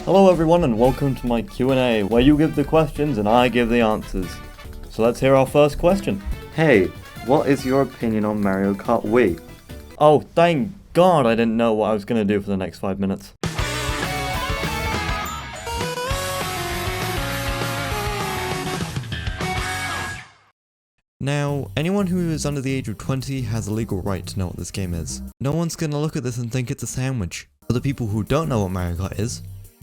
Hello everyone and welcome to my Q&A, where you give the questions and I give the answers. So let's hear our first question. Hey, what is your opinion on Mario Kart Wii? Oh, thank God I didn't know what I was going to do for the next 5 minutes. Now, anyone who is under the age of 20 has a legal right to know what this game is. No one's gonna look at this and think it's a sandwich. For the people who don't know what Mario Kart is,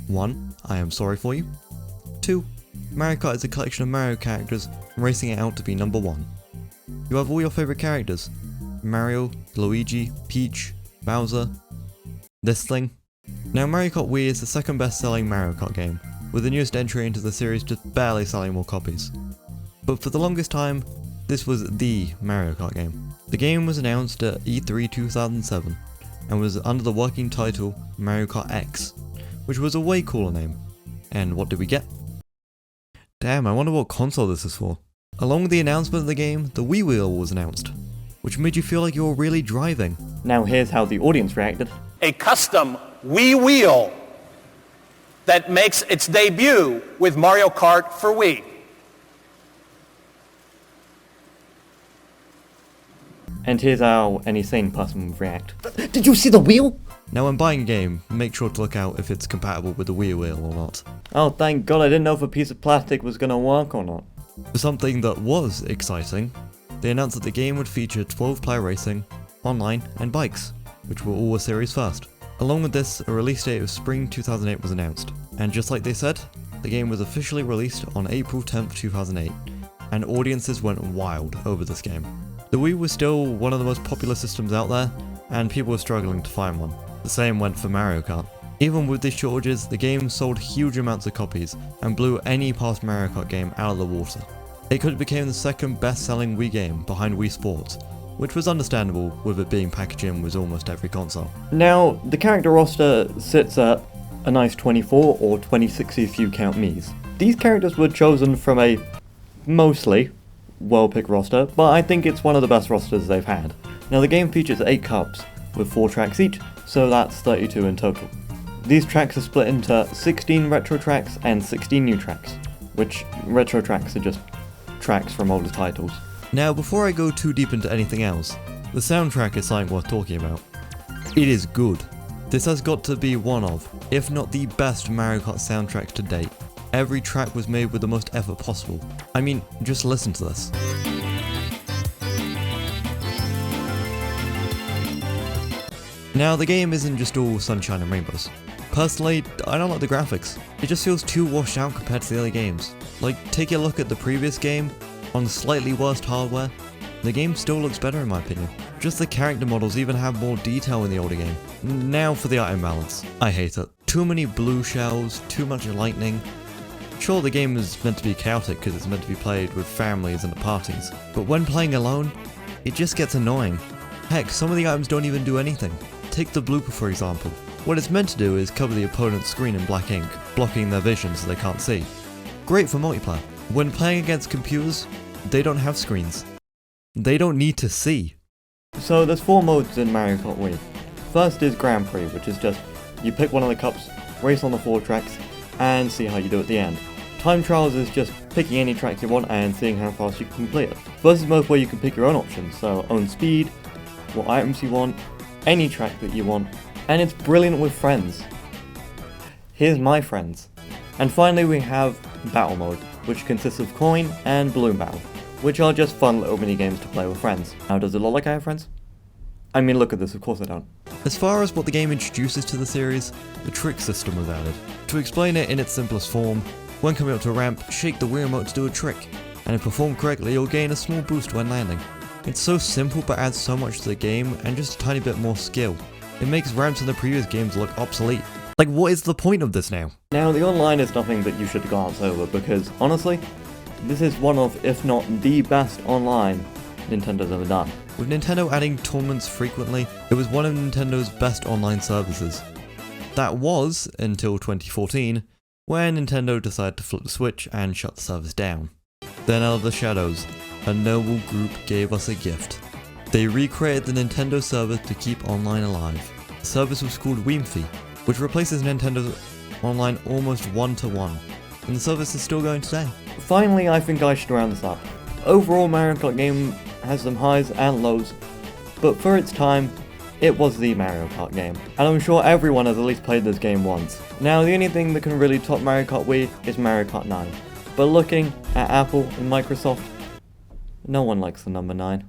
1. I am sorry for you. 2. Mario Kart is a collection of Mario characters racing it out to be number 1. You have all your favourite characters: Mario, Luigi, Peach, Bowser, this thing. Now Mario Kart Wii is the second best selling Mario Kart game, with the newest entry into the series just barely selling more copies. But for the longest time, this was the Mario Kart game. The game was announced at E3 2007 and was under the working title Mario Kart X, which was a way cooler name. And what did we get? Damn, I wonder what console this is for. Along with the announcement of the game, the Wii Wheel was announced, which made you feel like you were really driving. Now here's how the audience reacted. A custom Wii Wheel that makes its debut with Mario Kart for Wii. And here's how any sane person would react. Did you see the wheel? Now when buying a game, make sure to look out if it's compatible with the Wii Wheel or not. Oh thank God I didn't know if a piece of plastic was gonna work or not. For something that was exciting, they announced that the game would feature 12-player racing, online, and bikes, which were all a series first. Along with this, a release date of spring 2008 was announced, and just like they said, the game was officially released on April 10th, 2008, and audiences went wild over this game. The Wii was still one of the most popular systems out there, and people were struggling to find one. The same went for Mario Kart. Even with these shortages, the game sold huge amounts of copies, and blew any past Mario Kart game out of the water. It could have become the second best-selling Wii game behind Wii Sports, which was understandable with it being packaged in with almost every console. Now, the character roster sits at a nice 24 or 26 if you count Mii's. These characters were chosen from a mostly well-picked roster, but I think it's one of the best rosters they've had. Now the game features 8 cups, with 4 tracks each, so that's 32 in total. These tracks are split into 16 retro tracks and 16 new tracks, which retro tracks are just tracks from older titles. Now before I go too deep into anything else, the soundtrack is something worth talking about. It is good. This has got to be one of, if not the best Mario Kart soundtracks to date. Every track was made with the most effort possible. I mean, just listen to this. Now, the game isn't just all sunshine and rainbows. Personally, I don't like the graphics. It just feels too washed out compared to the other games. Like, take a look at the previous game, on slightly worse hardware. The game still looks better in my opinion. Just the character models even have more detail in the older game. Now for the item balance. I hate it. Too many blue shells, too much lightning. Sure, the game is meant to be chaotic because it's meant to be played with families and at parties, but when playing alone, it just gets annoying. Heck, some of the items don't even do anything. Take the blooper for example. What it's meant to do is cover the opponent's screen in black ink, blocking their vision so they can't see. Great for multiplayer. When playing against computers, they don't have screens. They don't need to see. So there's 4 modes in Mario Kart Wii. First is Grand Prix, which is just, you pick one of the cups, race on the 4 tracks, and see how you do at the end. Time Trials is just picking any tracks you want and seeing how fast you can complete it. Versus Mode where you can pick your own options, so own speed, what items you want, any track that you want, and it's brilliant with friends. Here's my friends. And finally we have Battle Mode, which consists of Coin and Balloon Battle, which are just fun little mini games to play with friends. Now does it look like I have friends? I mean look at this, of course I don't. As far as what the game introduces to the series, the trick system was added. To explain it in its simplest form, when coming up to a ramp, shake the Wii remote to do a trick, and if performed correctly you'll gain a small boost when landing. It's so simple but adds so much to the game and just a tiny bit more skill. It makes ramps in the previous games look obsolete. Like, what is the point of this now? Now the online is nothing that you should glance over because honestly, this is one of, if not the best online Nintendo's ever done. With Nintendo adding tournaments frequently, it was one of Nintendo's best online services. That was until 2014, when Nintendo decided to flip the switch and shut the service down. Then out of the shadows, a noble group gave us a gift. They recreated the Nintendo service to keep online alive. The service was called Wiimmfi, which replaces Nintendo's online almost 1-to-1, and the service is still going today. Finally, I think I should round this up. Overall, Mario Kart game has some highs and lows, but for its time, it was the Mario Kart game, and I'm sure everyone has at least played this game once. Now, the only thing that can really top Mario Kart Wii is Mario Kart 9, but looking at Apple and Microsoft, no one likes the number 9.